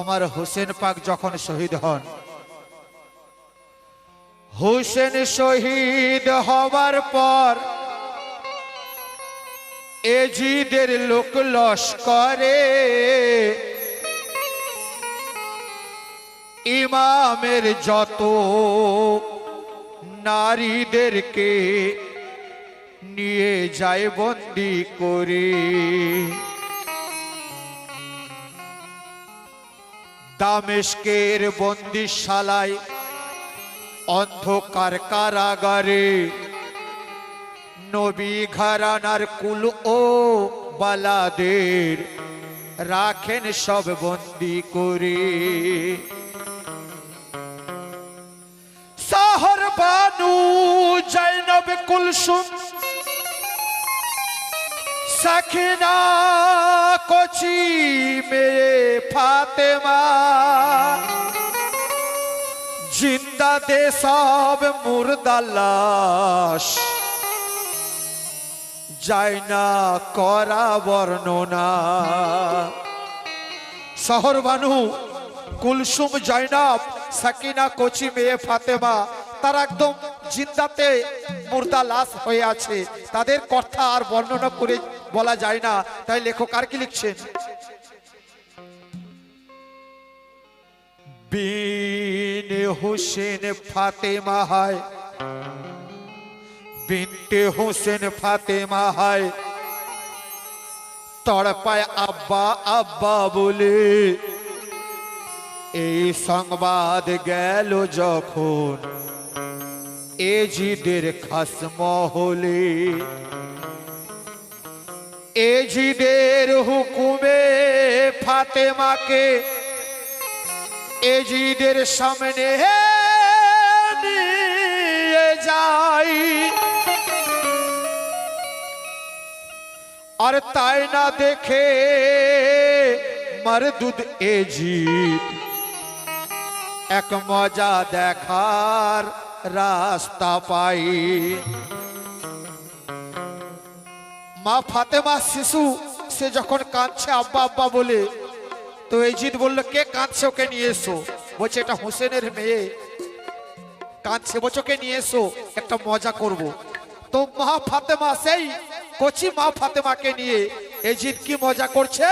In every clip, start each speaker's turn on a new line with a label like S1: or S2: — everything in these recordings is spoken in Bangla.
S1: আমার হোসেন পাক যখন শহীদ হন, হোসেন শহীদ হওয়ার পর এজিদের লোক লস্করে ইমামের যত নারীদেরকে নিয়ে যায় বন্দি করে। দামেস্কের বন্দিশালায় অন্ধকার কারাগারে নবী ঘরানার কুল ও বালাদের রাখেন সব বন্দি করে। শহর বানু জৈনব কুলসুম সখিনা কোচি মেরে ফাতেমা জিন্দা দে সব মুর্দা লাশ যায় না করা বর্ণনা। শহর বানু কুলসুম জৈনব সকিনা কোচি মেয়ে ফাতেমা তারা একদম জিন্দাতে মুর্দা লাশ হয়ে আছে, তাদের কথা আর বর্ণনা করে বলা যায় না। তাই লেখক আর কি লিখছেন, বিন হুসেন ফাতেমা হায়, বিনতে হুসেন ফাতেমা হায়, তড়পায় আব্বা আব্বা বলে। এই সংবাদ গেল যখন এজিদের খাস মহলে, এজিদের হুকুমে ফাতেমাকে এজিদের সামনে নিয়ে যাই। আর তাই না দেখে মরদুদ এজিদ এক মজা দেখার রাস্তা পাই। মা ফাতেমা শিশু সে যখন কাঁদছে আব্বা আব্বা বলে, তো এজিদ বলল কে কাঁদছে, ওকে নিয়ে এসো। বলছে এটা হোসেনের মেয়ে কাঁদছে, বলছে ওকে নিয়ে এসো একটা মজা করব। তো মা ফাতেমা সেই কচি মা ফাতেমাকে নিয়ে এজিদ কি মজা করছে,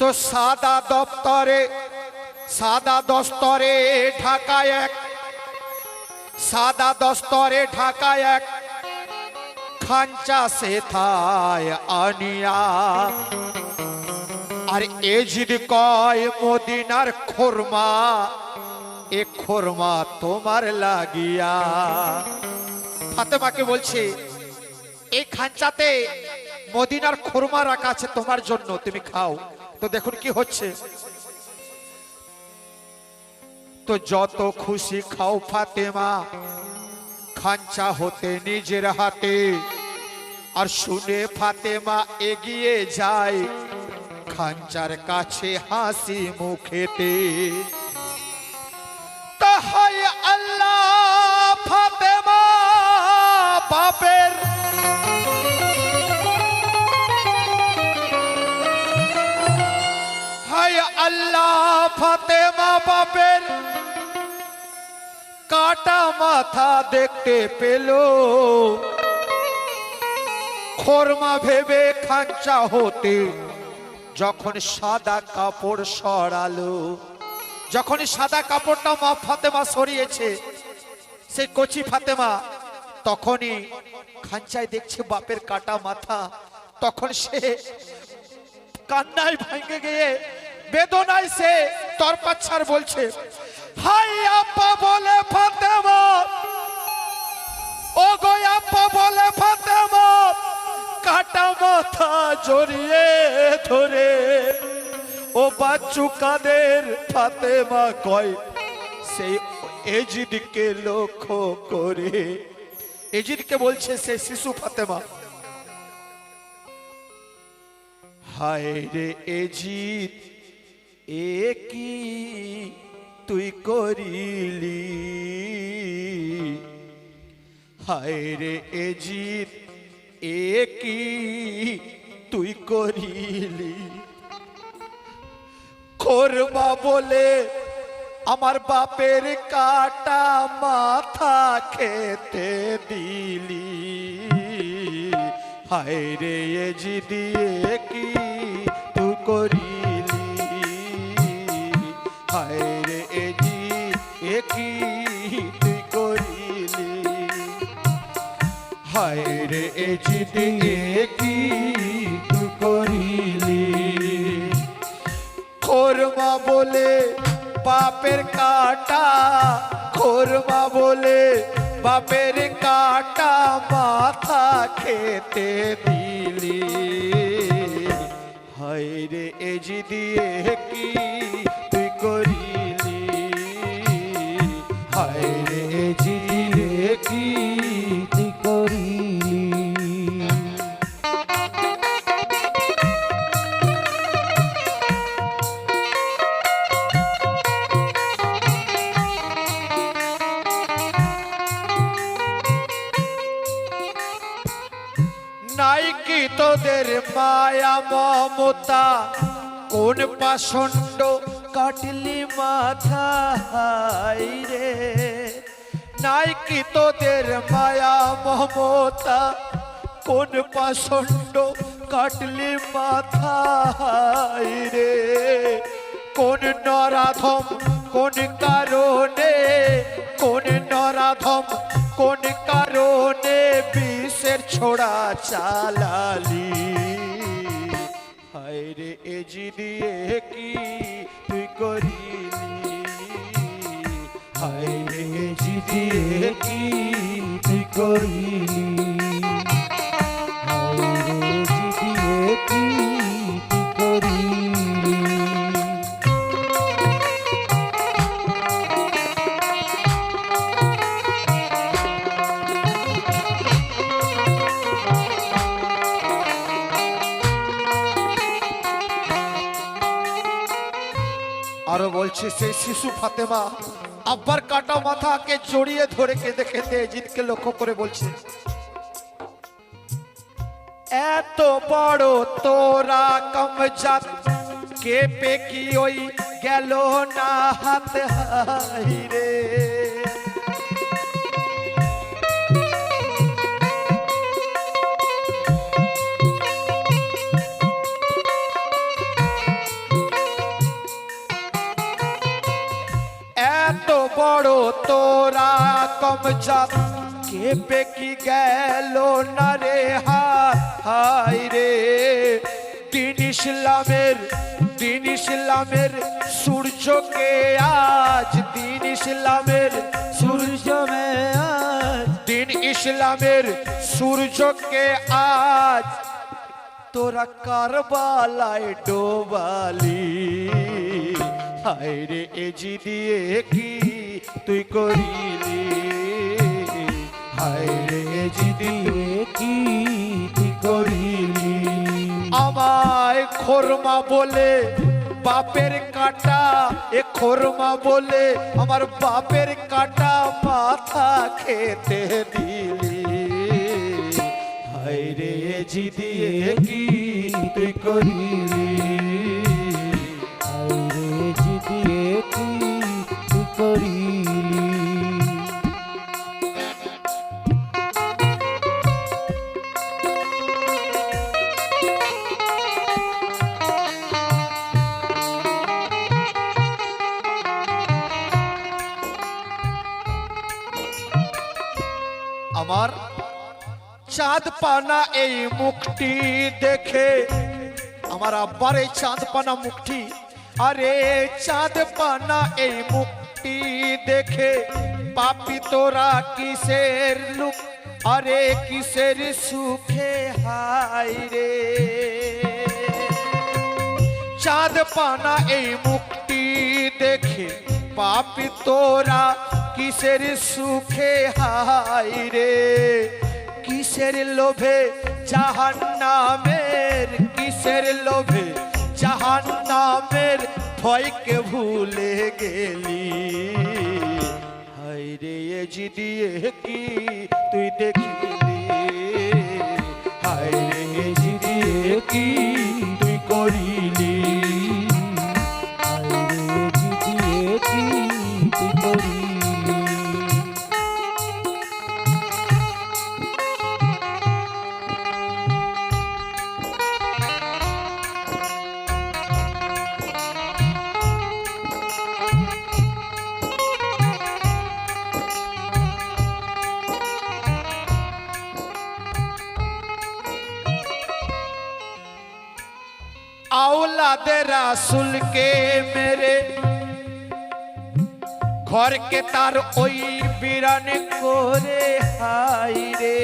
S1: তো সাদা দস্তরে ঢাকায় এক, সাদা দস্তরে ঢাকায় এক খাঞ্চা সে থায় আনিয়া। আর এজিদ কয় মদিনার খোরমা, এ খোরমা তোমার লাগিয়া। ফাতেমাকে বলছে এই খাঞ্চাতে মদিনার খোরমা রাখা আছে তোমার জন্য, তুমি খাও। তো দেখুন কি হচ্ছে, তো যত খুশি খাও ফাতেমা খাঞ্চা হতে নিজের হাতে। আর শুনে ফাতেমা এগিয়ে যায় খাঞ্চার কাছে হাসি মুখেতে। তাহাই আল্লাহ ফাতেমা বাপের হায় আল্লাহ ফাতেমা বাপের কাটা মাথা দেখতে পেল। খোরমা ভেবে খাঞ্চা হতে যখন সাদা কাপড় সরালো, যখন সাদা কাপড়টা মা ফাতেমা সরিয়েছে সেই কচি ফাতেমা, তখনই খাঞ্চায় দেখছে বাপের কাটা মাথা। তখন সে কান্নায় ভেঙে গিয়ে বেদনায় সে তরপাচ্ছার বলছে, হাই আব্বা বলে ফাতেমা, ও গো আব্বা বলে ফাতেমা, কাটা মাথা জড়িয়ে ধরে ও বাচ্চু কাদের। ফাতেমা কয় সেই এজিদকে লক্ষ্য করে, এজিদকে বলছে সে শিশু ফাতেমা, হায় রে এজিদ এ কি তুই করিলি, হায় রে এজিদ এ কি তুই করিলি। খোরমা বলে আমার বাপের কাটা মাথা খেতে দিলি, হায় রে এ জি দিয়ে কি তুই করিলি, হায় রে এ জি এ কি তুই করিলি, হায় রে এ জি দিয়ে কি তুই করিলি। খোরমা বলে বাপের কাটা, খোরমা বলে বাপের কাটা মাথা খেতে দিলি, হায় রে এ জি দিয়ে কি তুই করিলি, হায় রে এ জি দিয়ে কি তুই করিলি। নাই কি তোদের মায়া মমতা, কোন পাষণ্ড কাটলি মাথা, হায় রে নাই কি তোদের মায়া মমতা, কোন পাষণ্ড কাটলি মাথা, হায় রে কোন নরাধম কোন কারণে, কোন নরাধম কোন কারণে বিষের ছোড়া চালালি, হায় রে এ জি দিয়ে কি তুই করিলি, হায় রে এ জি দিয়ে কি তুই করিলি, হায় রে এ জি দিয়ে কি তুই করিলি। আরো বলছে সেই শিশু ফাতেমা আব্বার কাটা মাথাকে জড়িয়ে ধরে কেঁদে কেঁদে এজিদকে লক্ষ্য করে বলছে, এত বড় তোরা কমজাত কেঁপে কি ওই গেল না হাত, হায় রে এত বড় তোরা কমজাত কেঁপে কি গেল না রে হাত, হায় রে দিন ইসলামের সূর্যকে আজ, দিন ইসলামের সূর্যকে আজ, দিন ইসলামের সূর্যকে আজ তোরা কারবালায় ডোবালি, হায় রে এ জি দিয়ে কি তুই করিলি, হায় রে এ জি দিয়ে কি তুই করিলি। আমায় খোরমা বলে বাপের কাটা, এ খোরমা বলে আমার বাপের কাটা মাথা খেতে দিলি, হায় রে এ জি দিয়ে কি তুই করিলি, হায় রে এ জি দিয়ে কি তুই করিলি। আমার চাঁদ পানা এই মুখটি দেখে, আমার আব্বার এই চাঁদ পানা মুখটি, আরে চাঁদ পানা এই মুখটি দেখে পাপি তোরা কিসের লুক, আরে কিসের সুখে, হায় রে চাঁদ পানা এই মুখটি দেখে পাপি তোরা কিসের সুখে, হায় রে কিসের লোভে জাহান্নামের, কিসের লোভে জাহান্নামের ভয়কে ভুলে গেলি, হায় রে এ জি দিয়ে কি তুই দেখিলি, হায় রে এ জি দিয়ে কি তুই করিলি, হায় औलादे रासुल के मेरे घर के तार ओई बिरान कोरे हाय रे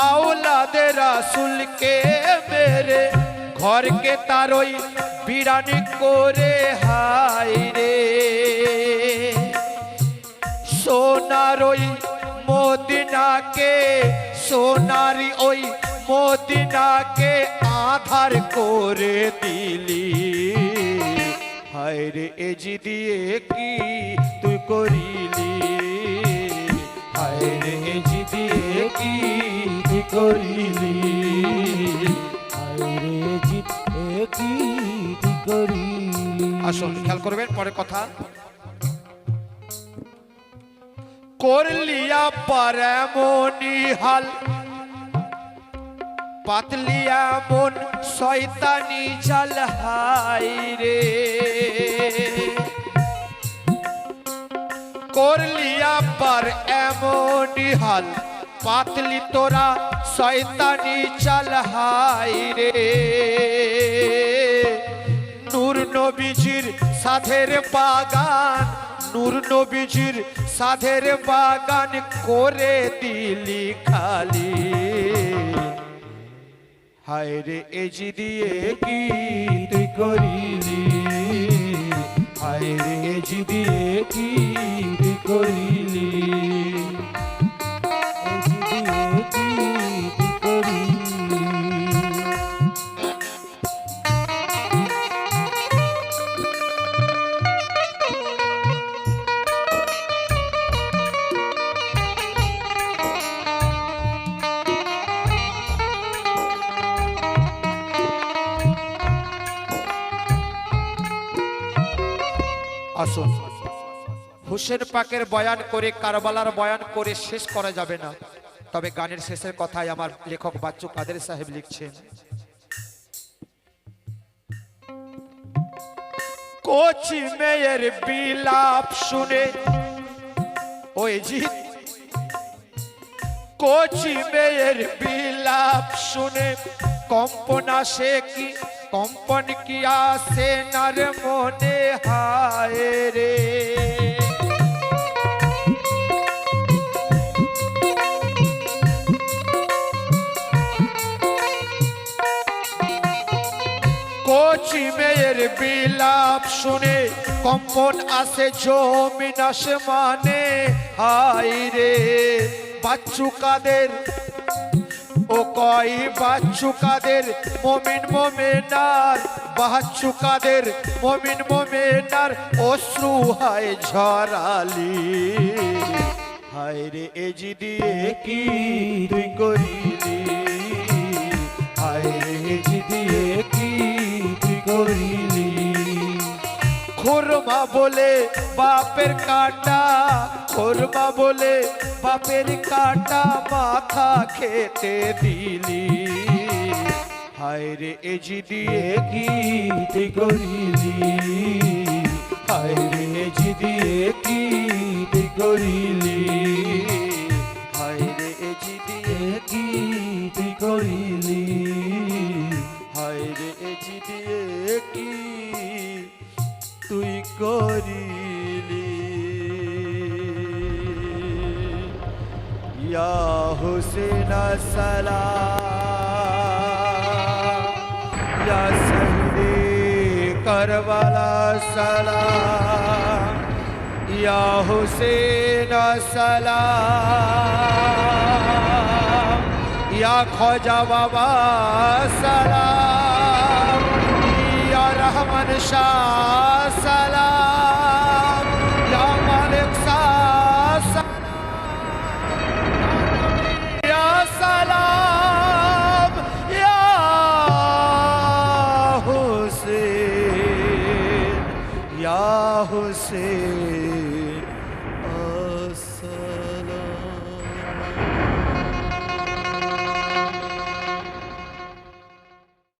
S1: औलादे रासुल के मेरे घर के तार ओई बिरान कोरे हाय रे सोनार ओई मोदिना के सोनारी ओई मोदिना के आधार कोरे दिली हाय रे एजी दिए की तू करिली हाय रे एजी दिए की तू करिली
S2: हाय रे एजी की तू करिली।
S1: আসুন খেয়াল করবেন পরে কথা করলিয়া পারে মনি হাল পাতলিয়া মন শয়তানি চাল হাই রে করলিয়া পার এমনি হাল পাতলি তোরা শয়তানি চাল হাই রে নূর নবীজির সাধের বাগান নূর নবীজির সাধের বাগান করে দিলি খালি হায় রে এজি দিয়ে কি তুই করিলি হায় রে এজি দিয়ে কি তুই করিলি
S2: এজি দিয়ে কি তুই করিলি।
S1: আসুন হুসেন পাকের বয়ান করে কারবালার বয়ান করে শেষ করা যাবে না তবে গানের শেষের কথাই আমার লেখক বাচ্চু কাদের সাহেব লিখছেন কোচি মেয়ের বিলাপ শুনে ওই জি কোচি মেয়ের বিলাপ শুনে কম্পন আসে কি কম্পন কি আসে নার মনে হায় রে কোচি মেয়ের বিলাপ শুনে কম্পন আসে জমিন আসমানে হায় রে বাচ্চু কাদের ও কই বাচ্চু কাদের মুমিন মুমিনার বাচ্চু কাদের মুমিন মুমিনার অশ্রু হায় ঝরালি হায় রে এজি দিয়ে কি তুই করিলি হায় রে এজি দিয়ে কি তুই করিলি খুরমা বলে বাপের কাটা খুরমা বলে বাপের কাটা মাথা খেতে দিলি হায় রে এজি দিয়ে কি তুই করিলি হায় রে এজি দিয়ে কি তুই করিলি হায় রে এজি দিয়ে কি তুই করিলি হায় রে এজি দিয়ে কি তুই করিলি ইয়া হুসেন সালাম ইয়া শহীদে কারবালা সালাম ইয়া হুসেন সালাম ইয়া খ্বাজা বাবা সালাম ইয়া রহমান শাহ সালাম ইয়া মালিক শাহ সালাম ইয়া সালাম ইয়া হুসেন ইয়া হুসেন